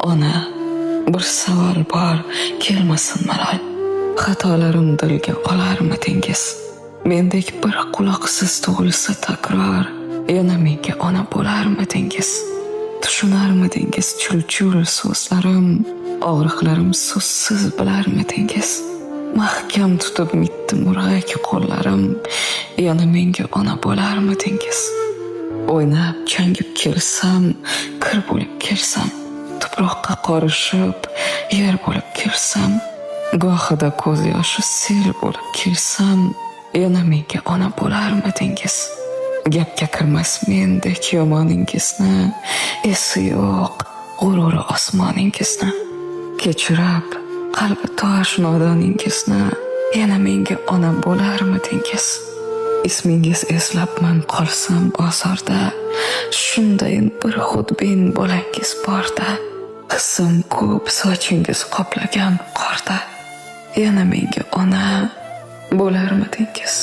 Ona, bir savol bor, kelmasin malol. Xatolarim dilga olarmidingiz? Mendek bir quloqsiz tug'ilsa takror, yana menga ona bo'larmidingiz? Tushunarmidingiz chul-chul so'zlarim, og'riqlarim so'zsiz bilarmidingiz? Mahkam tutib mitdi murg'ak qo'llarim, yana menga ona bo'larmidingiz? O'ynab changib kelsam, kir bo'lib kelsam, tuproqqa qorishib, yer bo'lib kelsam, gohida ko'z yoshi sel bo'lib kelsam, yana menga ona bo'larmidingiz? Gapga kirmas mendek yomoningizni, esi yo'q g'ururi osmoningizni, kechirib qalbi tosh nodoningizni, yana menga ona bo'larmidingiz? Ismingiz eslabman qolsam bozorda, shunday bir xudbin bo'langiz borda, qizim ko'p sochingiz qoplagan qorda, yana menga ona bo'larmidingiz?